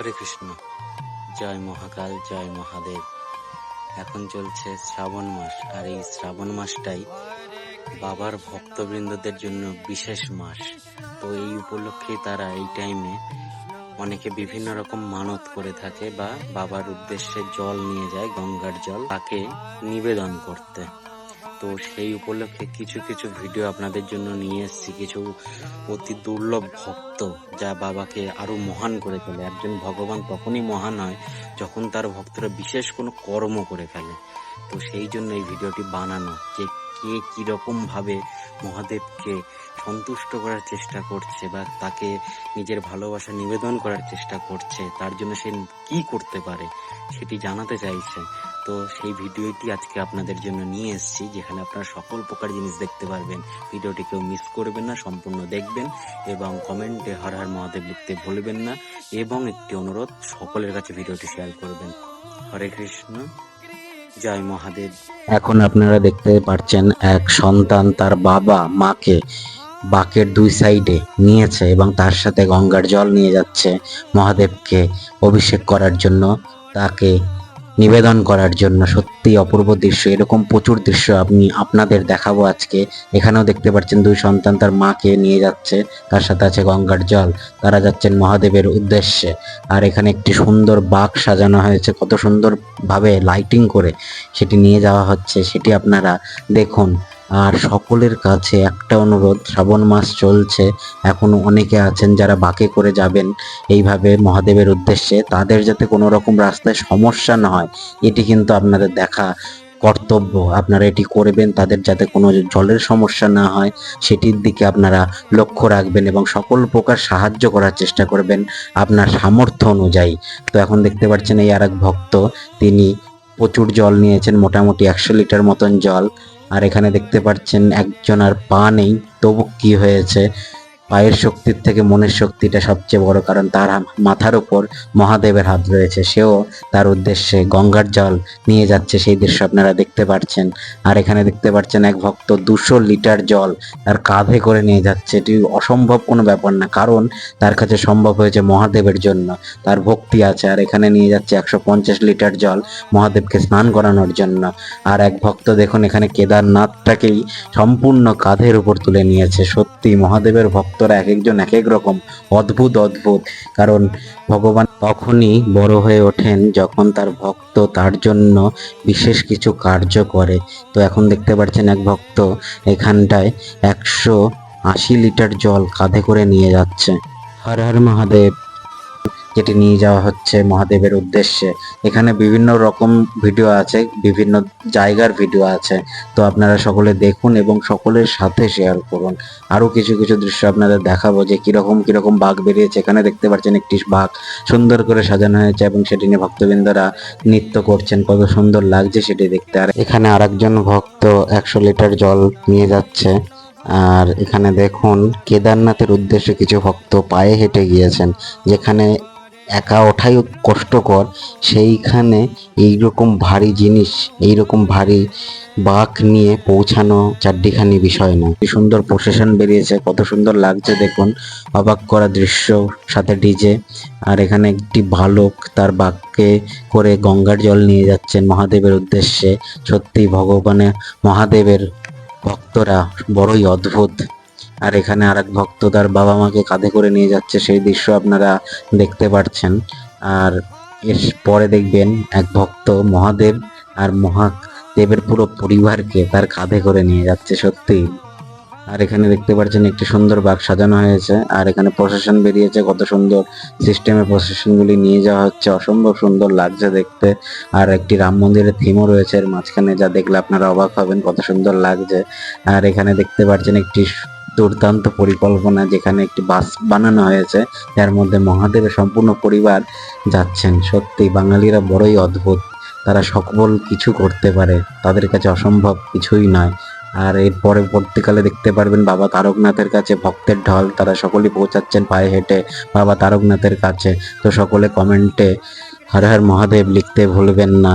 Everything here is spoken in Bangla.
হরে কৃষ্ণ। জয় মহাকাল, জয় মহাদেব। এখন চলছে শ্রাবণ মাস, আর এই শ্রাবণ মাসটাই বাবার ভক্তবৃন্দদের জন্য বিশেষ মাস। তো এই উপলক্ষে তারা এই টাইমে অনেকে বিভিন্ন রকম মানত করে থাকে বা বাবার উদ্দেশ্যে জল নিয়ে যায়, গঙ্গার জল, তাকে নিবেদন করতে। তো সেই উপলক্ষে কিছু কিছু ভিডিও আপনাদের জন্য নিয়ে এসেছি, কিছু অতি দুর্লভ ভক্ত যা বাবাকে আরো মহান করে ফেলে। একজন ভগবান তখনই মহান হয় যখন তার ভক্তরা বিশেষ কোনো কর্ম করে ফেলে। তো সেই জন্য এই ভিডিওটি বানানো, যে কে কিরকম ভাবে মহাদেবকে সন্তুষ্ট করার চেষ্টা করছে বা তাকে নিজের ভালোবাসা নিবেদন করার চেষ্টা করছে, তার জন্য সে কি করতে পারে সেটি জানাতে চাইছে। তো সেই ভিডিওটি আজকে আপনাদের জন্য নিয়ে এসেছি, যেখানে আপনারা সকল প্রকার জিনিস দেখতে পারবেন। ভিডিওটি কেউ মিস করবেন না, সম্পূর্ণ দেখবেন এবং কমেন্টে হর হর মহাদেব লিখতে ভুলবেন না। এবং একটি অনুরোধ, সকলের কাছে ভিডিওটি শেয়ার করবেন। হরে কৃষ্ণ, জয় মহাদেব। এখন আপনারা দেখতে পাচ্ছেন এক সন্তান তার বাবা মাকে বাঁকের দুই সাইডে নিয়েছে এবং তার সাথে গঙ্গার জল নিয়ে যাচ্ছে মহাদেবকে অভিষেক করার জন্য, তাকে নিবেদন করার জন্য। সত্যি অপূর্ব দৃশ্য। এরকম প্রচুর দৃশ্য আমি আপনাদের দেখাবো আজকে। এখানেও দেখতে পাচ্ছেন দুই সন্তান তার মাকে নিয়ে যাচ্ছে, তার সাথে আছে গঙ্গার জল। তারা যাচ্ছেন মহাদেবের উদ্দেশ্যে। আর এখানে একটি সুন্দর বাঁক সাজানো হয়েছে, কত সুন্দর ভাবে লাইটিং করে সেটি নিয়ে যাওয়া হচ্ছে, সেটি আপনারা দেখুন। আর সকলের কাছে একটা অনুরোধ, শ্রাবণ মাস চলছে, এখনো অনেকে আছেন যারা বাঁকে করে যাবেন এইভাবে মহাদেবের উদ্দেশ্যে। তাদের যাতে কোনো রকম রাস্তায় সমস্যা না হয়, এটি কিন্তু আপনাদের দেখা কর্তব্য। আপনারা এটি করবেন, তাদের যাতে কোনো জলের সমস্যা না হয় সেটির দিকে আপনারা লক্ষ্য রাখবেন এবং সকল প্রকার সাহায্য করার চেষ্টা করবেন আপনার সামর্থ্য অনুযায়ী। তো এখন দেখতে পাচ্ছেন এই আর এক ভক্ত, তিনি প্রচুর জল নিয়েছেন, মোটামুটি 100 লিটার মতন জল। আর এখানে দেখতে পাচ্ছেন একজন আর পা নেই, তবু কি হয়েছে, পায়ের শক্তির থেকে মনের শক্তিটা সবচেয়ে বড়, কারণ তার মাথার উপর মহাদেবের হাত রয়েছে। সেও তার উদ্দেশ্যে গঙ্গার জল নিয়ে যাচ্ছে, সেই দৃশ্য আপনারা দেখতে পাচ্ছেন। আর এখানে দেখতে পাচ্ছেন এক ভক্ত 200 লিটার জল তার কাঁধে করে নিয়ে যাচ্ছে। এটি অসম্ভব কোনো ব্যাপার না, কারণ তার কাছে সম্ভব হয়েছে মহাদেবের জন্য, তার ভক্তি আছে। আর এখানে নিয়ে যাচ্ছে 150 লিটার জল মহাদেবকে স্নান করানোর জন্য। আর এক ভক্ত দেখুন এখানে কেদারনাথটাকেই সম্পূর্ণ কাঁধের উপর তুলে নিয়েছে। সত্যি মহাদেবের ভক্তরা এক একজন এক এক রকম, অদ্ভুত অদ্ভুত। কারণ ভগবান তখনই বড় হয়ে ওঠেন যখন তার ভক্ত তার জন্য বিশেষ কিছু কার্য করে। তো এখন দেখতে পাচ্ছেন এক ভক্ত এখানটায় 180 লিটার জল কাঁধে করে নিয়ে যাচ্ছে। হর হর মহাদেব, যেটি নিয়ে যাওয়া হচ্ছে মহাদেবের উদ্দেশ্যে। এখানে বিভিন্ন রকম ভিডিও আছে, বিভিন্ন জায়গার ভিডিও আছে। তো আপনারা সকলে দেখুন এবং সকলের সাথে শেয়ার করুন। আরো কিছু কিছু দৃশ্য আপনাদের দেখাবো যে কিরকম কিরকম বাঘ বেরিয়েছে। এখানে দেখতে পাচ্ছেন একটি বাঘ সুন্দর করে সাজানো হয়েছে এবং সেটি নিয়ে ভক্তবৃন্দরা নৃত্য করছেন, কত সুন্দর লাগছে সেটি দেখতে। আর এখানে আরেকজন ভক্ত 100 লিটার জল নিয়ে যাচ্ছে। আর এখানে দেখুন কেদারনাথের উদ্দেশ্যে কিছু ভক্ত পায়ে হেঁটে গিয়েছেন, যেখানে একা ওঠাই কষ্টকর, সেইখানে এইরকম ভারী জিনিস, এইরকম ভারী বাঁক নিয়ে পৌঁছানো চারটিখানি বিষয় না। কি সুন্দর প্রসেশন বেরিয়েছে, কত সুন্দর লাগছে দেখুন, অবাক করা দৃশ্য, সাথে ডিজে। আর এখানে একটি বালক তার বাঁককে করে গঙ্গার জল নিয়ে যাচ্ছেন মহাদেবের উদ্দেশ্যে। সত্যি ভগবানের মহাদেবের ভক্তরা বড়ই অদ্ভুত। আর এখানে আর এক ভক্ত তার বাবা মাকে কাঁধে করে নিয়ে যাচ্ছে, সেই দৃশ্য আপনারা দেখতে পাচ্ছেন। আর এর পরে দেখবেন এক ভক্ত মহাদেব আর মহাদেবের পুরো পরিবারকে তার কাঁধে করে নিয়ে যাচ্ছে। সত্যি। আর এখানে দেখতে পাচ্ছেন একটি সুন্দর বাগ সাজানো হয়েছে। আর এখানে প্রসেশন বেরিয়েছে, কত সুন্দর সিস্টেমে প্রসেশনগুলি নিয়ে যাওয়া হচ্ছে, অসম্ভব সুন্দর লাগছে দেখতে। আর একটি রাম মন্দিরের থিমও রয়েছে এর মাঝখানে, যা দেখলে আপনারা অবাক হবেন, কত সুন্দর লাগছে। আর এখানে দেখতে পাচ্ছেন একটি দুর্দান্ত পরিকল্পনা, যেখানে একটি বাস বানানো হয়েছে, যার মধ্যে মহাদেবের সম্পূর্ণ পরিবার যাচ্ছেন। সত্যি বাঙালিরা বড়ই অদ্ভুত, তারা সকল কিছু করতে পারে, তাদের কাছে অসম্ভব কিছুই নয়। আর এর পরবর্তীকালে দেখতে পারবেন বাবা তারকনাথের কাছে ভক্তের ঢল, তারা সকলেই পৌঁছাচ্ছেন পায়ে হেঁটে বাবা তারকনাথের কাছে। তো সকলে কমেন্টে হর হর মহাদেব লিখতে ভুলবেন না।